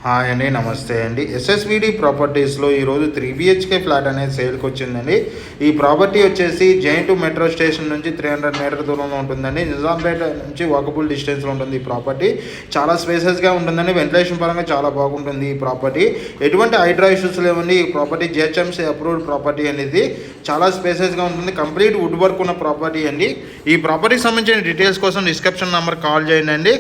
Hi అండి, నమస్తే అండి. ఎస్ఎస్విడి ప్రాపర్టీస్లో ఈరోజు 3 BHK ఫ్లాట్ అనేది సేల్కి వచ్చిందండి. ఈ ప్రాపర్టీ వచ్చేసి జైన్ టు మెట్రో స్టేషన్ నుంచి 300 మీటర్ దూరంలో ఉంటుందండి. నిజాంపేట నుంచి వాకబుల్ డిస్టెన్స్లో ఉంటుంది ఈ ప్రాపర్టీ. చాలా స్పేసెస్గా ఉంటుందండి. వెంటిలేషన్ పరంగా చాలా బాగుంటుంది ఈ ప్రాపర్టీ. ఎటువంటి హైడ్రా ఇష్యూస్ లేవండి. ఈ ప్రాపర్టీ జిహెచ్ఎంసీ అప్రూవ్డ్ ప్రాపర్టీ అనేది చాలా స్పేసెస్గా ఉంటుంది. కంప్లీట్ వుడ్ వర్క్ ఉన్న ప్రాపర్టీ అండి. ఈ ప్రాపర్టీకి సంబంధించిన డీటెయిల్స్ కోసం డిస్క్రిప్షన్ నెంబర్ కాల్ చేయండి అండి.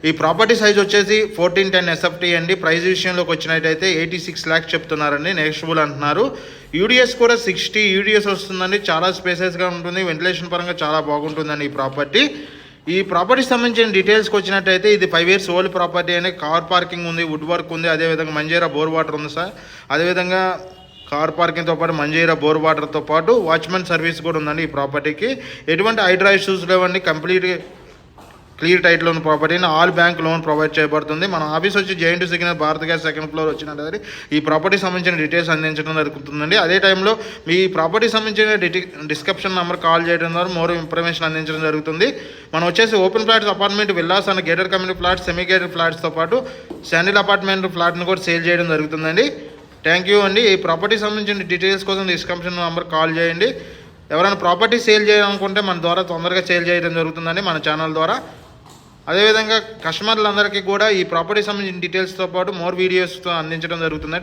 ఈ ప్రాపర్టీ సైజ్ వచ్చేసి 1410 SFT అండి. ప్రైస్ విషయంలోకి వచ్చినట్టయితే 86 lakhs చెప్తున్నారండి. నెగోషియబుల్ అంటున్నారు. యూడిఎస్ కూడా 60 యూడిఎస్ వస్తుందండి. చాలా స్పేసెస్గా ఉంటుంది. వెంటిలేషన్ పరంగా చాలా బాగుంటుందండి ఈ ప్రాపర్టీ. ఈ ప్రాపర్టీకి సంబంధించిన డీటెయిల్స్కి వచ్చినట్టయితే ఇది 5 years ఓల్డ్ ప్రాపర్టీ అండి. కార్ పార్కింగ్ ఉంది, వుడ్ వర్క్ ఉంది, అదేవిధంగా మంజీరా బోర్ వాటర్ ఉంది సార్. అదేవిధంగా కార్ పార్కింగ్తో పాటు మంజీరా బోర్ వాటర్తో పాటు వాచ్మెన్ సర్వీస్ కూడా ఉందండి ఈ ప్రాపర్టీకి. ఎటువంటి హైడ్రా ఇష్యూస్ లేవండి. కంప్లీట్ క్లియర్ టైటిల్ లోన్ ప్రాపర్టీని ఆల్ బ్యాంక్ లోన్ ప్రొవైడ్ చేయబడుతుంది. మన ఆఫీస్ వచ్చి Jain to signal Bharat gas 2nd floor వచ్చినట్టు ఈ ప్రాపర్టీ సంబంధించిన డీటెయిల్స్ అందించడం జరుగుతుందండి. అదే టైంలో మీ ప్రాపర్టీ సంబంధించిన డిస్క్రిప్షన్ నెంబర్ కాల్ చేయడం ద్వారా మోర్ ఇన్ఫర్మేషన్ అందించడం జరుగుతుంది. మనం వచ్చేసి open flats, apartment, villas and gated community flats, semi gated ఫ్లాట్స్తో పాటు శాండిల్ అపార్ట్మెంట్ ఫ్లాట్ను కూడా సేల్ చేయడం జరుగుతుందండి. థ్యాంక్ యూ అండి. ఈ ప్రాపర్టీ సంబంధించిన డీటెయిల్స్ కోసం డిస్క్రిప్షన్ నెంబర్ కాల్ చేయండి. ఎవరైనా ప్రాపర్టీ సేల్ చేయాలనుకుంటే మన ద్వారా తొందరగా సేల్ చేయడం జరుగుతుందండి మన ఛానల్ ద్వారా. అదేవిధంగా కస్టమర్లందరికీ కూడా ఈ ప్రాపర్టీ సంబంధించిన డీటెయిల్స్తో పాటు మోర్ వీడియోస్తో అందించడం జరుగుతుంది.